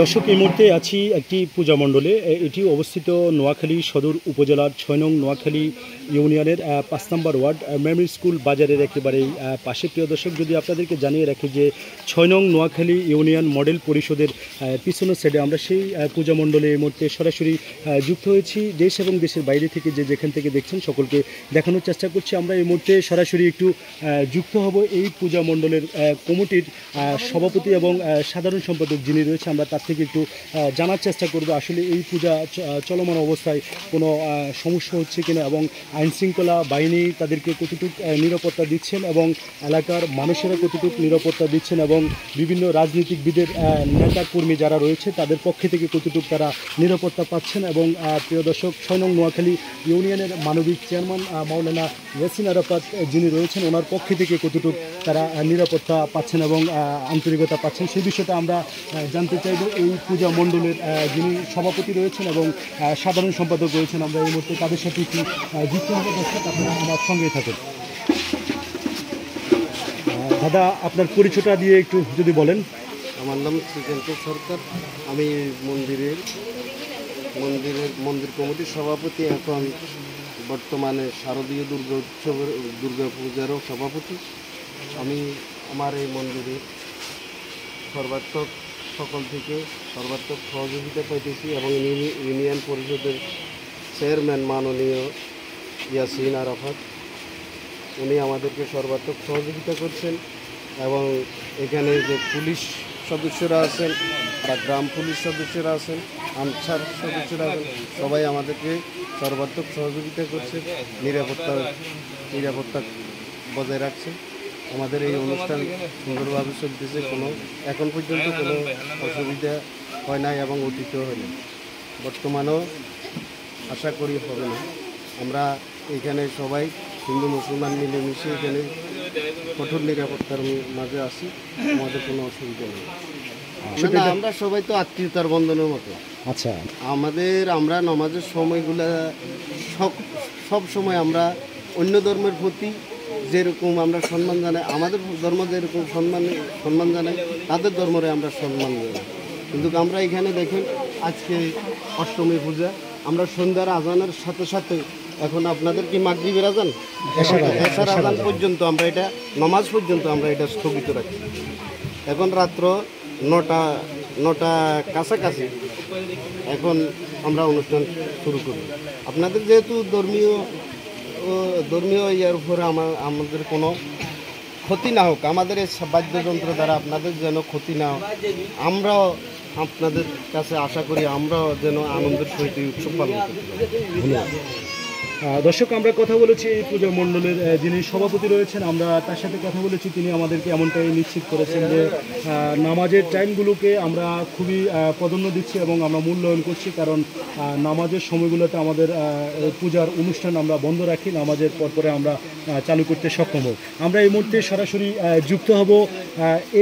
দর্শক এই মুহূর্তে আছি একটি পূজা মণ্ডলে। এটি অবস্থিত নোয়াখালী সদর উপজেলার ৬ নং নোয়াখালী ইউনিয়নের ৫ নম্বর ওয়ার্ড মেমরি স্কুল বাজারের একেবারেই পাশে। প্রিয় দর্শক, যদি আপনাদেরকে জানিয়ে রাখি যে ৬ নং নোয়াখালী ইউনিয়ন মডেল পরিষদের পিছনের সাইডে আমরা সেই পূজা মণ্ডলে এই মুহূর্তে সরাসরি যুক্ত হয়েছি। দেশ এবং দেশের বাইরে থেকে যে যেখান থেকে দেখছেন সকলকে দেখানোর চেষ্টা করছি। আমরা এই মুহূর্তে সরাসরি একটু যুক্ত হব এই পূজা মণ্ডলের কমিটির সভাপতি এবং সাধারণ সম্পাদক যিনি রয়েছে, আমরা তার থেকে একটু জানার চেষ্টা করব আসলে এই পূজা চলমান অবস্থায় কোনো সমস্যা হচ্ছে কিনা এবং আইনশৃঙ্খলা বাহিনী তাদেরকে কতটুকু নিরাপত্তা দিচ্ছেন এবং এলাকার মানুষেরা কতটুকু নিরাপত্তা দিচ্ছেন এবং বিভিন্ন রাজনীতিকবিদের নেতা কর্মী যারা রয়েছে তাদের পক্ষে থেকে কতটুকু তারা নিরাপত্তা পাচ্ছেন। এবং প্রিয় দর্শক, ৬ নং নোয়াখালী ইউনিয়নের মানবিক চেয়ারম্যান মাওলানা ইয়াসিন আরাফাত যিনি রয়েছেন, ওনার পক্ষে থেকে কতটুকু তারা নিরাপত্তা পাচ্ছেন এবং আন্তরিকতা পাচ্ছেন সেই বিষয়টা আমরা জানতে চাইব। এই পূজা মণ্ডলের যিনি সভাপতি রয়েছেন এবং সাধারণ সম্পাদক রয়েছেন, আমরা এই মুহূর্তে তাদের সাথে একটু যুক্ত হব। দর্শক, আপনারা আমার সঙ্গে থাকেন। দাদা, আপনার পরিচয়টা দিয়ে একটু যদি বলেন। আমার নাম শ্রীকান্ত সরকার, আমি মন্দির কমিটির সভাপতি, এখন বর্তমানে শারদীয় দুর্গা পূজারও সভাপতি। আমি আমার এই মন্দিরের সকল থেকে সর্বাত্মক সহযোগিতা পাইতেছি এবং ইউনিয়ন পরিষদের চেয়ারম্যান মাননীয় ইয়াসিন আরাফাত, উনি আমাদেরকে সর্বাত্মক সহযোগিতা করছেন এবং এখানে যে পুলিশ সদস্যরা আছেন বা গ্রাম পুলিশ সদস্যরা আছেন, আনসার সদস্যরা আছেন, সবাই আমাদেরকে সর্বাত্মক সহযোগিতা করছে, নিরাপত্তা বজায় রাখছে। আমাদের এই অনুষ্ঠান সুন্দরভাবে চলতেছে, এখন পর্যন্ত কোনো অসুবিধা হয় নাই এবং অতীতও হয় না, বর্তমানেও আশা করি হবে না। আমরা এখানে সবাই হিন্দু মুসলমান মিলেমিশে এখানে কঠোর নিরাপত্তার মাঝে আসি, আমাদের কোনো অসুবিধা নেই। আমরা সবাই তো আত্মীয়তার বন্ধনের মতো। আচ্ছা, আমরা নামাজের সময়গুলা সব সময় আমরা অন্য ধর্মের প্রতি যেরকম আমরা সম্মান জানাই, আমাদের ধর্ম যেরকম সম্মান জানাই, তাদের ধর্মরে আমরা সম্মান জানাই। কিন্তু আমরা এখানে দেখেন আজকে অষ্টমী পূজা, আমরা সন্ধ্যার আজানের সাথে সাথে এখন আপনাদের কি মাগরিবের আজান, এশার আজান পর্যন্ত আমরা এটা নামাজ পর্যন্ত আমরা এটা স্থগিত রাখি। এখন রাত্র 9টা কাছাকাছি এখন আমরা অনুষ্ঠান শুরু করি। আপনাদের যেহেতু ধর্মীয় ইয়ার উপরে আমাদের কোনো ক্ষতি না হোক, আমাদের এই বাদ্যযন্ত্র দ্বারা আপনাদের যেন ক্ষতি না হোক, আমরাও আপনাদের কাছে আশা করি আমরাও যেন আনন্দের সহিত উৎসব পালন করি। দর্শক, আমরা কথা বলেছি এই পূজা মণ্ডলের যিনি সভাপতি রয়েছেন, আমরা তার সাথে কথা বলেছি। তিনি আমাদেরকে এমনটাই নিশ্চিত করেছেন যে নামাজের টাইমগুলোকে আমরা খুবই প্রাধান্য দিচ্ছি এবং আমরা মূল্যায়ন করছি, কারণ নামাজের সময়গুলোতে আমাদের পূজার অনুষ্ঠান আমরা বন্ধ রাখি, নামাজের পরে আমরা চালু করতে সক্ষম হব। আমরা এই মুহূর্তে সরাসরি যুক্ত হব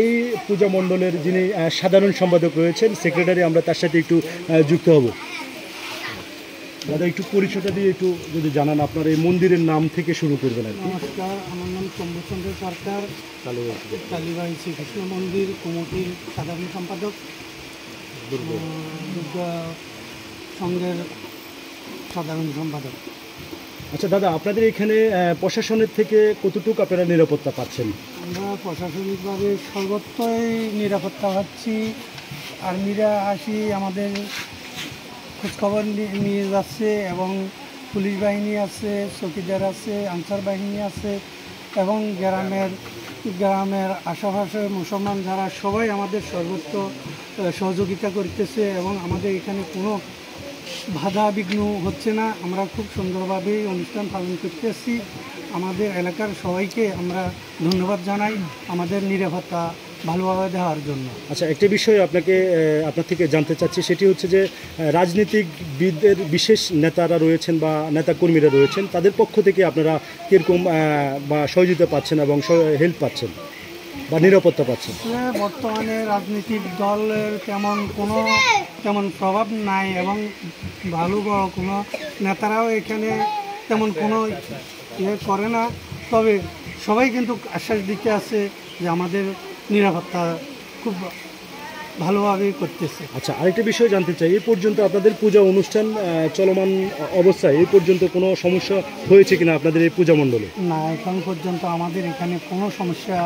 এই পূজা মণ্ডলের যিনি সাধারণ সম্পাদক রয়েছেন, সেক্রেটারি, আমরা তার সাথে একটু যুক্ত হব। দাদা, একটু পরিচয়টা দিয়ে একটু যদি জানান, আপনার এই মন্দিরের নাম থেকে শুরু করবেন আর কি। নমস্কার, আমার নাম শম্ভুচন্দ্র সরকার, কালীবাড়ি শ্রীকৃষ্ণ মন্দির কমিটির সাধারণ সম্পাদক, দুর্গা সংঘের সাধারণ সম্পাদক। আচ্ছা দাদা, আপনাদের এখানে প্রশাসনের থেকে কতটুকু আপনারা নিরাপত্তা পাচ্ছেন? আমরা প্রশাসনিকভাবে সর্বত্রই নিরাপত্তা পাচ্ছি। আর্মিরা আমাদের খোঁজখবর নিয়ে যাচ্ছে এবং পুলিশ বাহিনী আছে, চৌকিদার আছে, আনসার বাহিনী আছে এবং গ্রামের আশেপাশে মুসলমান যারা সবাই আমাদের সর্বত্র সহযোগিতা করতেছে এবং আমাদের এখানে কোনো বাধা বিঘ্ন হচ্ছে না। আমরা খুব সুন্দরভাবেই অনুষ্ঠান পালন করতেছি। আমাদের এলাকার সবাইকে আমরা ধন্যবাদ জানাই আমাদের নিরাপত্তা ভালোভাবে দেওয়ার জন্য। আচ্ছা, একটা বিষয় আপনার থেকে জানতে চাচ্ছি, সেটি হচ্ছে যে রাজনীতিকবিদদের বিশেষ নেতারা রয়েছেন বা নেতাকর্মীরা রয়েছেন, তাদের পক্ষ থেকে আপনারা কীরকম বা সহযোগিতা পাচ্ছেন এবং হেল্প পাচ্ছেন বা নিরাপত্তা পাচ্ছেন? বর্তমানে রাজনৈতিক দলের তেমন প্রভাব নাই এবং ভালো বড় কোনো নেতারাও এখানে তেমন কোনো করে না। তবে সবাই কিন্তু আশ্বাস দিতে আছে যে আমাদের নিরাপত্তা খুব ভালোভাবেই করতেছে। আচ্ছা, আরেকটা বিষয় জানতে চাই, এই পর্যন্ত আপনাদের পূজা অনুষ্ঠান চলমান অবস্থায় এই পর্যন্ত কোনো সমস্যা হয়েছে কিনা আপনাদের এই পূজা মণ্ডলে? না, এখন পর্যন্ত আমাদের এখানে কোনো সমস্যা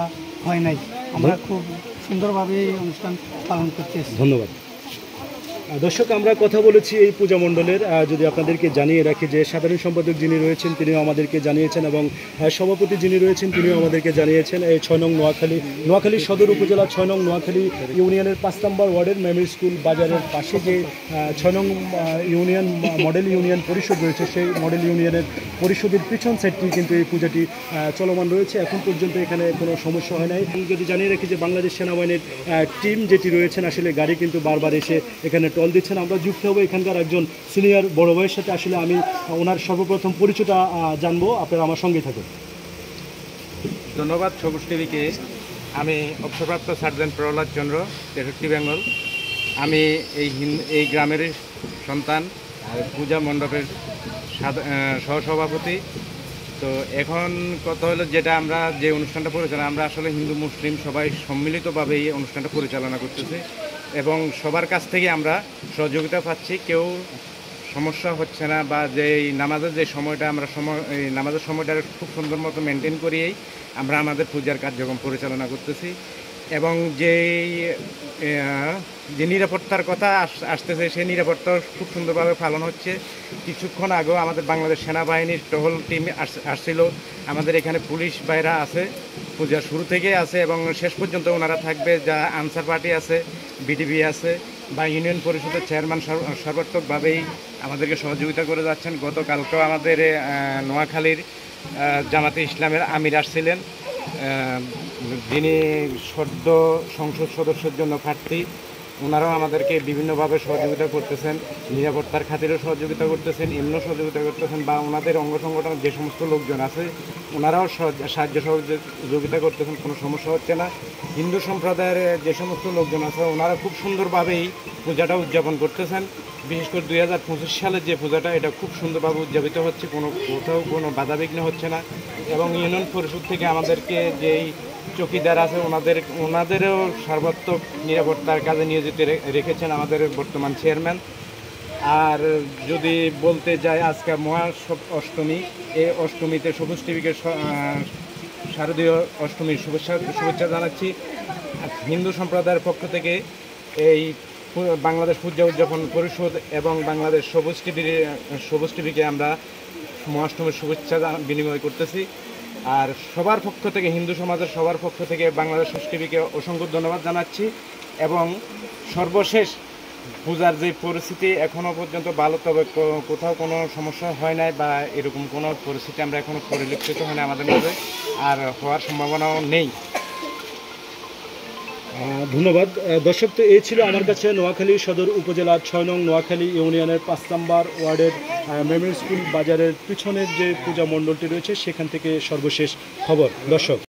হয় নাই। আমরা খুব সুন্দরভাবে এই অনুষ্ঠান পালন করতেছি। ধন্যবাদ। দর্শক, আমরা কথা বলেছি এই পূজা মণ্ডলের, যদি আপনাদেরকে জানিয়ে রাখি যে সাধারণ সম্পাদক যিনি রয়েছেন তিনিও আমাদেরকে জানিয়েছেন এবং সভাপতি যিনি রয়েছেন তিনিও আমাদেরকে জানিয়েছেন এই 6 নং নোয়াখালী সদর উপজেলা 6 নং নোয়াখালী ইউনিয়নের 5 নম্বর ওয়ার্ডের মেমরি স্কুল বাজারের পাশে যে 6 নং ইউনিয়ন মডেল ইউনিয়ন পরিষদ রয়েছে, সেই মডেল ইউনিয়নের পরিষদের পিছন সাইডটি কিন্তু এই পূজাটি চলমান রয়েছে। এখন পর্যন্ত এখানে কোনো সমস্যা হয় নাই। যদি জানিয়ে রাখি যে বাংলাদেশ সেনাবাহিনীর টিম যেটি রয়েছেন, আসলে গাড়ি কিন্তু বারবার এসে এখানে টল দিচ্ছেন। আমরা যুক্ত হবো এখানকার একজন সিনিয়র বড় ভাইয়ের সাথে, আসলে আমি ওনার সর্বপ্রথম পরিচয়টা জানবো, আপনারা আমার সঙ্গে থাকুন। ধন্যবাদ সবুজ টিভিকে। আমি অবসরপ্রাপ্ত সার্জেন্ট প্রহ্লাদ চন্দ্র, 63 বেঙ্গল। আমি এই গ্রামের সন্তান, পূজা মণ্ডপের সহসভাপতি। তো এখন কথা হলো, যেটা আমরা যে অনুষ্ঠানটা পরিচালনা, আমরা আসলে হিন্দু মুসলিম সবাই সম্মিলিতভাবে এই অনুষ্ঠানটা পরিচালনা করতেছি এবং সবার কাছ থেকে আমরা সহযোগিতা পাচ্ছি। কেউ সমস্যা হচ্ছে না, বা যে নামাজের যে সময়টা আমরা এই নামাজের সময়টা খুব সুন্দর মতো মেনটেন করিয়েই আমরা আমাদের পূজার কার্যক্রম পরিচালনা করতেছি। এবং যে নিরাপত্তার কথা আসতেছে, সেই নিরাপত্তা খুব সুন্দরভাবে পালন হচ্ছে। কিছুক্ষণ আগেও আমাদের বাংলাদেশ সেনাবাহিনীর টহল টিম আসছিল। আমাদের এখানে পুলিশ ভাইরা আছে, পূজার শুরু থেকে আছে এবং শেষ পর্যন্ত ওনারা থাকবে। যা আনসার পার্টি আছে, বিডিবি আছে বা ইউনিয়ন পরিষদের চেয়ারম্যান সর্বাত্মকভাবেই আমাদেরকে সহযোগিতা করে যাচ্ছেন। গতকালকেও আমাদের নোয়াখালীর জামাতে ইসলামের আমির আসছিলেন, যিনি সদ্য সংসদ সদস্যের জন্য প্রার্থী। ওনারাও আমাদেরকে বিভিন্নভাবে সহযোগিতা করতেছেন, নিরাপত্তার খাতিরেও সহযোগিতা করতেছেন, এমনও সহযোগিতা করতেছেন, বা ওনাদের অঙ্গ সংগঠনের যে সমস্ত লোকজন আছে ওনারাও সাহায্য সহযোগিতা করতেছেন। কোনো সমস্যা হচ্ছে না। হিন্দু সম্প্রদায়ের যে সমস্ত লোকজন আছে ওনারা খুব সুন্দরভাবেই পূজাটা উদযাপন করতেছেন। বিশেষ করে 2025 সালের যে পূজাটা, এটা খুব সুন্দরভাবে উদযাপিত হচ্ছে, কোথাও কোনো বাধাবিঘ্ন হচ্ছে না। এবং ইউনিয়ন পরিষদ থেকে আমাদেরকে যেই চৌকিদার আছে ওনাদেরও সর্বাত্মক নিরাপত্তার কাজে নিয়োজিত রেখেছেন আমাদের বর্তমান চেয়ারম্যান। আর যদি বলতে যাই, আজকে মহা অষ্টমী, এই অষ্টমীতে সবুজ টিভিকে শারদীয় অষ্টমীর শুভেচ্ছা জানাচ্ছি। হিন্দু সম্প্রদায়ের পক্ষ থেকে এই বাংলাদেশ পূজা উদযাপন পরিষদ এবং বাংলাদেশ সবুজ টিভিকে আমরা মহাষ্টমীর শুভেচ্ছা বিনিময় করতেছি। আর সবার পক্ষ থেকে, হিন্দু সমাজের সবার পক্ষ থেকে বাংলাদেশ সবুজ টিভিকে অসংখ্য ধন্যবাদ জানাচ্ছি। এবং সর্বশেষ পূজার যে পরিস্থিতি এখনও পর্যন্ত ভালো, তবে কোথাও কোনো সমস্যা হয় নাই বা এরকম কোনো পরিস্থিতি আমরা এখনও পরিলক্ষিত হয় না আমাদের মধ্যে, আর হওয়ার সম্ভাবনাও নেই। ধন্যবাদ। দর্শক, তো এই ছিল আমার কাছে নোয়াখালী সদর উপজেলার 6 নং নোয়াখালী ইউনিয়নের 5 নম্বর ওয়ার্ডের মেমরি স্কুল বাজারের পিছনের যে পূজা মণ্ডলটি রয়েছে সেখান থেকে সর্বশেষ খবর। দর্শক।